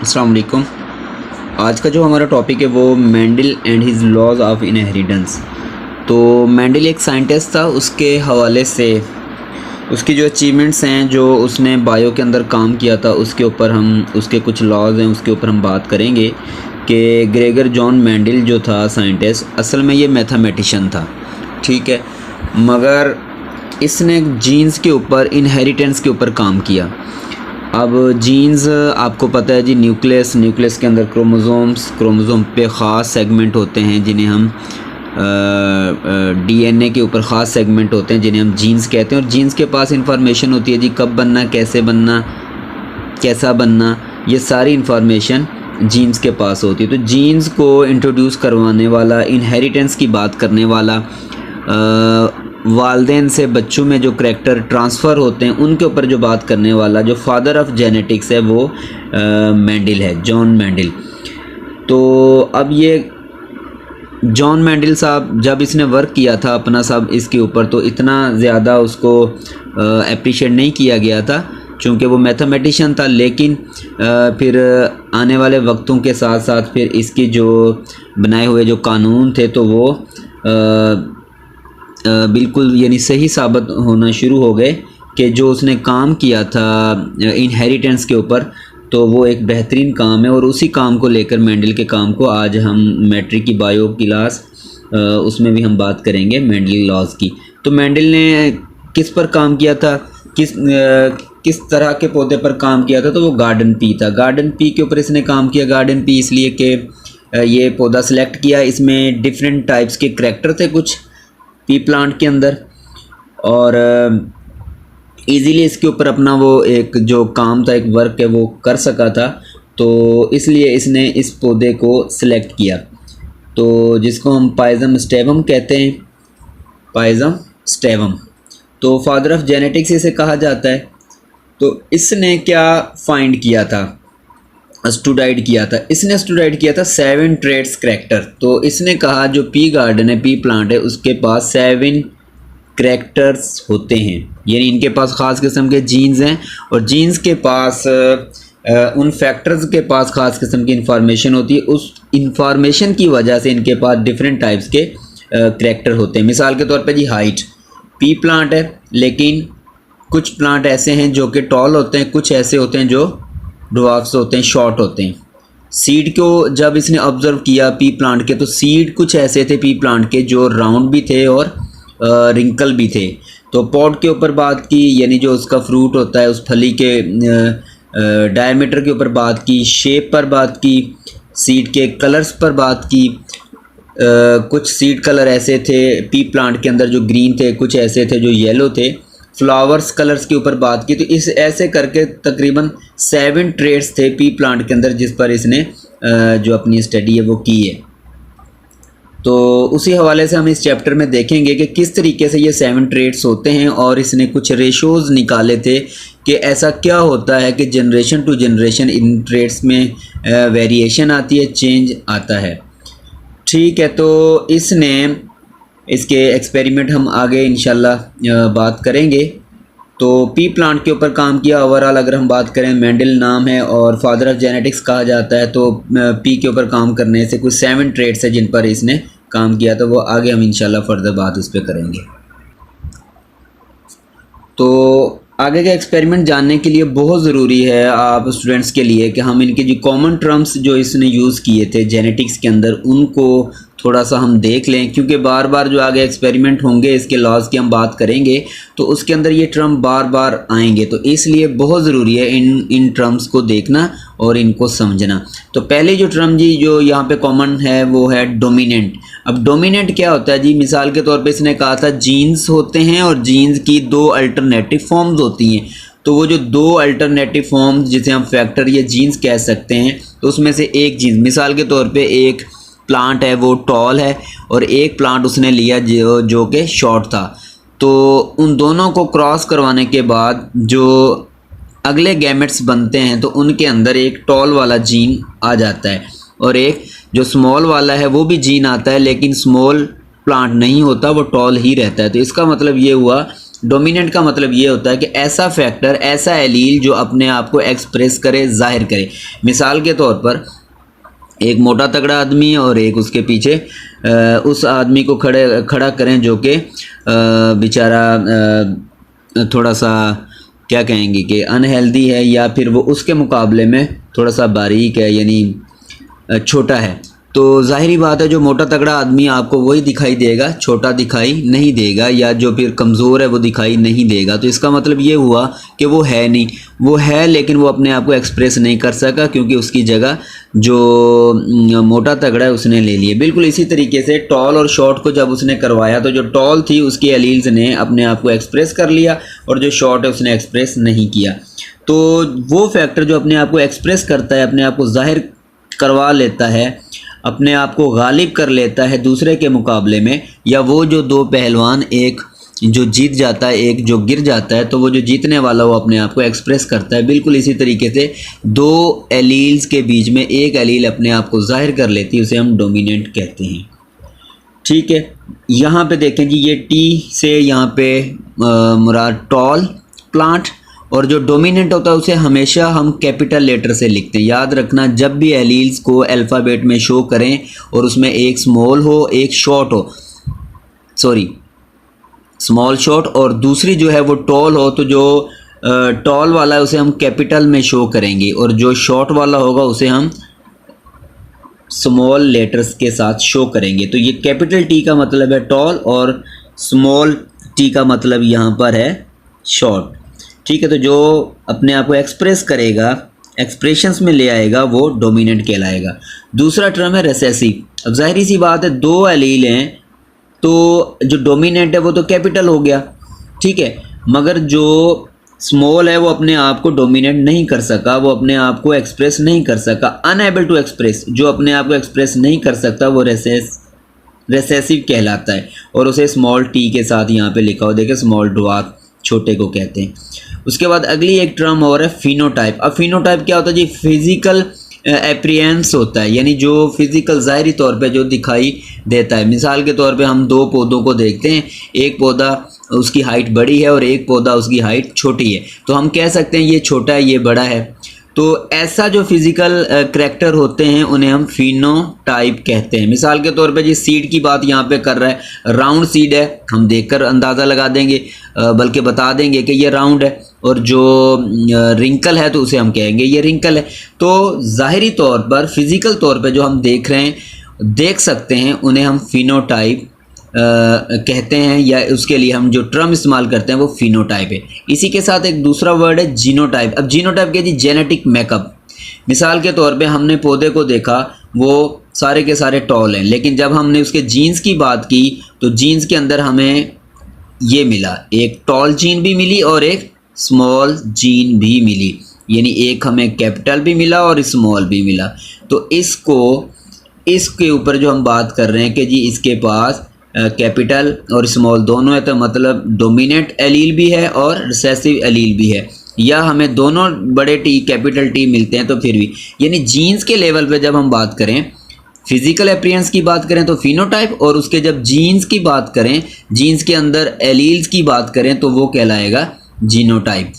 अस्सलाम वालेकुम। आज का जो हमारा टॉपिक है वो Mendel and his laws of inheritance. तो मेंडल एक साइंटिस्ट था, उसके हवाले से उसकी जो अचीवमेंट्स हैं, जो उसने बायो के अंदर काम किया था, उसके ऊपर हम उसके कुछ लॉज हैं उसके ऊपर हम बात करेंगे कि ग्रेगर जॉन मेंडल जो था साइंटिस्ट, असल में ये मैथमेटिशियन था, ठीक है, मगर इसने जीन्स के ऊपर, इनहेरिटेंस के ऊपर काम किया। अब जीन्स आपको पता है जी, न्यूक्लियस के अंदर क्रोमोज़ोम पे ख़ास सेगमेंट होते हैं जिन्हें हम डीएनए के ऊपर ख़ास सेगमेंट होते हैं जिन्हें हम जीन्स कहते हैं। और जीन्स के पास इंफॉर्मेशन होती है जी, कब बनना, कैसे बनना, कैसा बनना, ये सारी इंफॉर्मेशन जीन्स के पास होती है। तो जीन्स को इंट्रोड्यूस करवाने वाला, इनहेरिटेंस की बात करने वाला, वालदेन से बच्चों में जो करैक्टर ट्रांसफ़र होते हैं उनके ऊपर जो बात करने वाला, जो फादर ऑफ जेनेटिक्स है, वो मेंडल है, जॉन मेंडल। तो अब ये जॉन मेंडल साहब, जब इसने वर्क किया था अपना सब इसके ऊपर, तो इतना ज़्यादा उसको अप्रिशिएट नहीं किया गया था चूँकि वो मैथमेटिशियन था। लेकिन फिर आने वाले वक्तों के साथ साथ फिर इसकी जो बनाए हुए जो कानून थे, तो वो बिल्कुल यानी सही साबित होना शुरू हो गए कि जो उसने काम किया था इनहेरिटेंस के ऊपर, तो वो एक बेहतरीन काम है। और उसी काम को लेकर, मेंडल के काम को, आज हम मैट्रिक की बायो क्लास उसमें भी हम बात करेंगे मेंडल लॉज की। तो मेंडल ने किस पर काम किया था, किस तरह के पौधे पर काम किया था, तो वो गार्डन पी था। गार्डन पी के ऊपर इसने काम किया। गार्डन पी इसलिए कि ये पौधा सेलेक्ट किया, इसमें डिफरेंट टाइप्स के करैक्टर थे कुछ पी प्लांट के अंदर, और इजीली इसके ऊपर अपना वो एक जो काम था, एक वर्क है, वो कर सका था। तो इसलिए इसने इस पौधे को सिलेक्ट किया, तो जिसको हम पाइजम स्टेवम कहते हैं, पाइजम स्टेवम। तो फादर ऑफ जेनेटिक्स इसे कहा जाता है। तो इसने क्या फाइंड किया था, स्टूडाइड किया था। इसने स्टूडाइड किया था 7 ट्रेड्स करैक्टर। तो इसने कहा जो पी गार्डन है, पी प्लांट है, उसके पास 7 करैक्टर्स होते हैं, यानी इनके पास ख़ास किस्म के जीन्स हैं, और जीन्स के पास उन फैक्टर्स के पास ख़ास किस्म की इंफॉर्मेशन होती है। उस इंफॉर्मेशन की वजह से इनके पास डिफरेंट टाइप्स के करैक्टर होते हैं। मिसाल के तौर पे जी, हाइट, पी प्लांट है, लेकिन कुछ प्लांट ऐसे हैं जो कि टॉल होते हैं, कुछ ऐसे होते हैं जो ड्वार्फ्स होते हैं, शॉर्ट होते हैं। सीड को जब इसने ऑब्जर्व किया पी प्लांट के, तो सीड कुछ ऐसे थे पी प्लांट के जो राउंड भी थे और रिंकल भी थे। तो पॉड के ऊपर बात की, यानी जो उसका फ्रूट होता है, उस फली के डायमीटर के ऊपर बात की, शेप पर बात की, सीड के कलर्स पर बात की। कुछ सीड कलर ऐसे थे पी प्लांट के अंदर जो ग्रीन थे, कुछ ऐसे थे जो येलो थे। फ्लावर्स कलर्स के ऊपर बात की। तो इस ऐसे करके तकरीबन 7 ट्रेड्स थे पी प्लांट के अंदर, जिस पर इसने जो अपनी स्टडी है वो की है। तो उसी हवाले से हम इस चैप्टर में देखेंगे कि किस तरीके से ये 7 ट्रेड्स होते हैं, और इसने कुछ रेशोज़ निकाले थे कि ऐसा क्या होता है कि generation to generation in traits में वेरिएशन आती है, चेंज आता है। ठीक है, तो इसने इसके एक्सपेरिमेंट हम आगे इंशाल्लाह बात करेंगे। तो पी प्लांट के ऊपर काम किया। ओवरऑल अगर हम बात करें, मेंडल नाम है और फादर ऑफ जेनेटिक्स कहा जाता है। तो पी के ऊपर काम करने से कुछ 7 ट्रेड्स है जिन पर इसने काम किया, तो वो आगे हम इंशाल्लाह फर्दर बात उस पर करेंगे। तो आगे का एक्सपेरिमेंट जानने के लिए बहुत ज़रूरी है आप स्टूडेंट्स के लिए कि हम इनके जो कॉमन टर्म्स जो इसने यूज़ किए थे जेनेटिक्स के अंदर, उनको थोड़ा सा हम देख लें, क्योंकि बार बार जो आगे एक्सपेरिमेंट होंगे, इसके लॉज की हम बात करेंगे, तो उसके अंदर ये टर्म बार बार आएंगे। तो इसलिए बहुत ज़रूरी है इन टर्म्स को देखना और इनको समझना। तो पहले जो टर्म जी जो यहाँ पे कॉमन है वो है डोमिनेंट। अब डोमिनेंट क्या होता है जी, मिसाल के तौर पे इसने कहा था जीन्स होते हैं और जीन्स की 2 अल्टरनेटिव फॉर्म्स होती हैं। तो वो जो 2 अल्टरनेटिव फॉर्म्स जिसे हम फैक्टर या जीन्स कह सकते हैं, तो उसमें से एक जीन्स, मिसाल के तौर पे एक प्लांट है वो टॉल है और एक प्लांट उसने लिया जो कि शॉर्ट था। तो उन दोनों को क्रॉस करवाने के बाद जो अगले गैमेट्स बनते हैं, तो उनके अंदर एक टॉल वाला जीन आ जाता है, और एक जो स्मॉल वाला है वो भी जीन आता है, लेकिन स्मॉल प्लांट नहीं होता, वो टॉल ही रहता है। तो इसका मतलब ये हुआ डोमिनेंट का मतलब ये होता है कि ऐसा फैक्टर, ऐसा एलील जो अपने आप को एक्सप्रेस करे, जाहिर करे। मिसाल के तौर पर एक मोटा तगड़ा आदमी है और एक उसके पीछे उस आदमी को खड़ा करें जो कि बेचारा थोड़ा सा क्या कहेंगे कि अनहेल्दी है, या फिर वो उसके मुकाबले में थोड़ा सा बारीक है, यानी छोटा है। तो ज़ाहिरी बात है जो मोटा तगड़ा आदमी आपको वही दिखाई देगा, छोटा दिखाई नहीं देगा, या जो फिर कमज़ोर है वो दिखाई नहीं देगा। तो इसका मतलब ये हुआ कि वो है नहीं, वो है लेकिन वो अपने आप को एक्सप्रेस नहीं कर सका, क्योंकि उसकी जगह जो मोटा तगड़ा है उसने ले लिए। बिल्कुल इसी तरीके से टॉल और शॉर्ट को जब उसने करवाया तो जो टॉल थी उसकी एलील्स ने अपने आप को एक्सप्रेस कर लिया और जो शॉर्ट है उसने एक्सप्रेस नहीं किया। तो वो फैक्टर जो अपने आप को एक्सप्रेस करता है, अपने आप को जाहिर करवा लेता है, अपने आप को गालिब कर लेता है दूसरे के मुकाबले में, या वो जो दो पहलवान, एक जो जीत जाता है एक जो गिर जाता है, तो वो जो जीतने वाला वो अपने आप को एक्सप्रेस करता है। बिल्कुल इसी तरीके से दो एलील्स के बीच में एक एलील अपने आप को जाहिर कर लेती है, उसे हम डोमिनेंट कहते हैं। ठीक है, यहाँ पे देखें जी, ये टी से यहाँ पे मुराद टॉल प्लांट, और जो डोमिनेंट होता है उसे हमेशा हम कैपिटल लेटर से लिखते हैं। याद रखना, जब भी एलील्स को अल्फ़ाबेट में शो करें और उसमें एक स्मॉल हो एक शॉर्ट हो, सॉरी स्मॉल शॉर्ट, और दूसरी जो है वो टॉल हो, तो जो टॉल वाला है उसे हम कैपिटल में शो करेंगे और जो शॉर्ट वाला होगा उसे हम स्मॉल लेटर्स के साथ शो करेंगे। तो ये कैपिटल टी का मतलब है टॉल और स्मॉल टी का मतलब यहाँ पर है शॉर्ट। ठीक है, तो जो अपने आप को एक्सप्रेस करेगा, एक्सप्रेशंस में ले आएगा, वो डोमिनेंट कहलाएगा। दूसरा टर्म है रिसेसिव। अब जाहिर सी बात है दो एलील हैं तो जो डोमिनेंट है वो तो कैपिटल हो गया, ठीक है, मगर जो स्मॉल है वो अपने आप को डोमिनेट नहीं कर सका, वो अपने आप को एक्सप्रेस नहीं कर सका, अनएबल टू एक्सप्रेस। जो अपने आप को एक्सप्रेस नहीं कर सकता वो रिसेसिव कहलाता है, और उसे स्मॉल टी के साथ यहाँ पे लिखा हो, देखें स्मॉल ड्वार्फ, छोटे को कहते हैं। उसके बाद अगली एक टर्म और है फिनोटाइप। अब फिनोटाइप क्या होता है जी? फिजिकल एप्रियंस होता है, यानी जो फिजिकल ज़ाहरी तौर पे जो दिखाई देता है। मिसाल के तौर पे हम दो पौधों को देखते हैं, एक पौधा उसकी हाइट बड़ी है और एक पौधा उसकी हाइट छोटी है, तो हम कह सकते हैं ये छोटा है ये बड़ा है। तो ऐसा जो फिज़िकल करैक्टर होते हैं उन्हें हम फिनोटाइप कहते हैं। मिसाल के तौर पे जी सीड की बात यहाँ पे कर रहा है, राउंड सीड है, हम देखकर अंदाज़ा लगा देंगे, बल्कि बता देंगे कि ये राउंड है, और जो रिंकल है तो उसे हम कहेंगे ये रिंकल है। तो ज़ाहिरी तौर पर फिज़िकल तौर पे जो हम देख रहे हैं, देख सकते हैं, उन्हें हम फिनोटाइप कहते हैं, या उसके लिए हम जो टर्म इस्तेमाल करते हैं वो फिनोटाइप है। इसी के साथ एक दूसरा वर्ड है जीनोटाइप। अब जीनोटाइप क्या जी? Genetic makeup. मिसाल के तौर पे हमने पौधे को देखा, वो सारे के सारे टॉल हैं, लेकिन जब हमने उसके जीन्स की बात की तो जीन्स के अंदर हमें ये मिला, एक टॉल जीन भी मिली और एक स्मॉल जीन भी मिली, यानी एक हमें कैपिटल भी मिला और स्मॉल भी मिला। तो इसके ऊपर जो हम बात कर रहे हैं कि जी इसके पास कैपिटल और स्मॉल दोनों है, तो मतलब डोमिनेंट एलील भी है और रिसेसिव एलील भी है, या हमें दोनों बड़े टी कैपिटल टी मिलते हैं तो फिर भी, यानी जीन्स के लेवल पे जब हम बात करें, फिजिकल अपीयरेंस की बात करें तो फिनोटाइप, और उसके जब जीन्स की बात करें, जीन्स के अंदर एलील्स की बात करें तो वो कहलाएगा जीनोटाइप।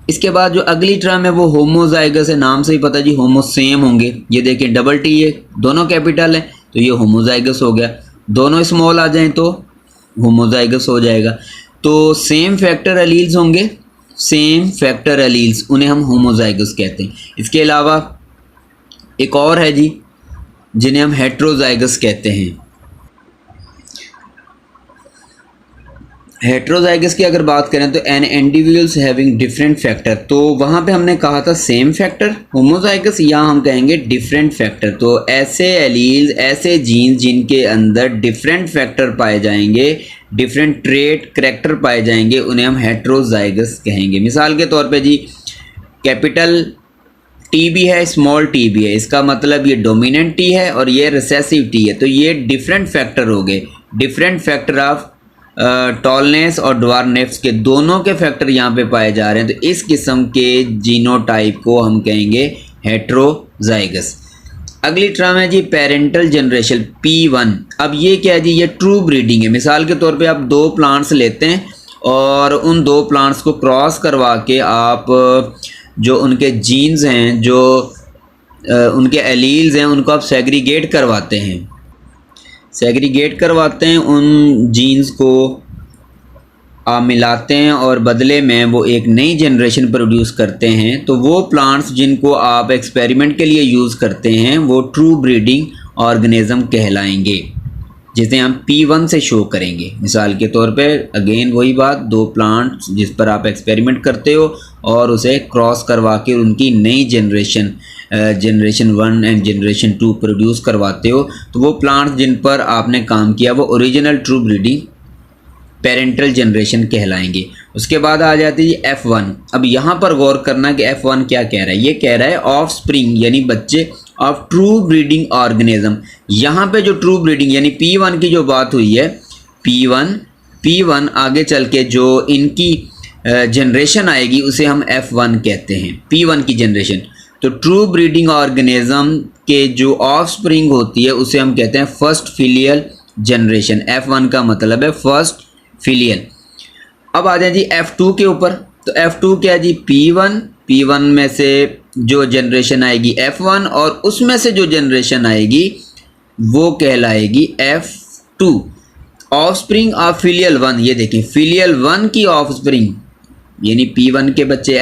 इसके बाद जो अगली टर्म है वो होमोजाइगस है। नाम से ही पता जी होमो सेम होंगे, ये देखें डबल टी है, दोनों कैपिटल है तो ये होमोजाइगस हो गया, दोनों स्मॉल आ जाएं तो होमोजाइगस हो जाएगा। तो सेम फैक्टर एलील्स होंगे, सेम फैक्टर एलील्स, उन्हें हम होमोजाइगस कहते हैं। इसके अलावा एक और है जी जिन्हें हम हेट्रोजाइगस कहते हैं। हेट्रोजाइगस की अगर बात करें तो an individuals having different factor, तो वहाँ पे हमने कहा था सेम फैक्टर होमोजाइगस, यहाँ हम कहेंगे डिफरेंट फैक्टर। तो ऐसे एलील्स, ऐसे जीन्स जिनके अंदर डिफरेंट फैक्टर पाए जाएंगे, डिफरेंट ट्रेट करैक्टर पाए जाएंगे, उन्हें हम हेट्रोजाइगस कहेंगे। मिसाल के तौर पे जी कैपिटल टी भी है, स्मॉल टी भी है, इसका मतलब ये डोमिनेंट टी है और ये रिसेसिव टी है, तो ये डिफरेंट फैक्टर हो गए, डिफरेंट फैक्टर ऑफ टॉलनेस और ड्वार्फनेस के दोनों के फैक्टर यहाँ पे पाए जा रहे हैं। तो इस किस्म के जीनोटाइप को हम कहेंगे हेट्रोजाइगस। अगली टर्म है जी पेरेंटल जनरेशन P1। अब ये क्या है जी? ये ट्रू ब्रीडिंग है। मिसाल के तौर पे आप दो प्लांट्स लेते हैं और उन दो प्लांट्स को क्रॉस करवा के आप जो उनके जीन्स हैं, जो उनके एलील्स हैं, उनको आप सेग्रीगेट करवाते हैं। सेग्रीगेट करवाते हैं, उन जीन्स को आप मिलाते हैं और बदले में वो एक नई जनरेशन प्रोड्यूस करते हैं। तो वो प्लांट्स जिनको आप एक्सपेरिमेंट के लिए यूज़ करते हैं वो ट्रू ब्रीडिंग ऑर्गेनिज्म कहलाएंगे, जिसे हम P1 से शो करेंगे। मिसाल के तौर पे अगेन वही बात, दो प्लांट्स जिस पर आप एक्सपेरिमेंट करते हो और उसे क्रॉस करवा के उनकी नई generation generation 1 and generation 2 produce करवाते हो, तो वो प्लांट्स जिन पर आपने काम किया वो original true breeding parental generation कहलाएंगे। उसके बाद आ जाती है F1। अब यहाँ पर गौर करना कि F1 क्या कह रहा है। ये कह रहा है ऑफ स्प्रिंग यानी बच्चे ऑफ ट्रू ब्रीडिंग ऑर्गेनिज्म। यहाँ पे जो ट्रू ब्रीडिंग यानी P1 की जो बात हुई है, P1 आगे चल के जो इनकी जनरेशन आएगी उसे हम F1 कहते हैं, P1 की जनरेशन। तो ट्रू ब्रीडिंग ऑर्गेनिज्म के जो ऑफ स्प्रिंग होती है उसे हम कहते हैं फर्स्ट फिलियल जनरेशन। F1 का मतलब है फर्स्ट फिलियल। अब आ जाए जी F2 के ऊपर। तो F2 क्या है जी, P1 में से जो जनरेशन आएगी F1 और उसमें से जो जनरेशन आएगी वो कहलाएगी F2। Of spring of filial 1, ये देखिए फिलियल 1 की ऑफ स्प्रिंग यानी P1 के बच्चे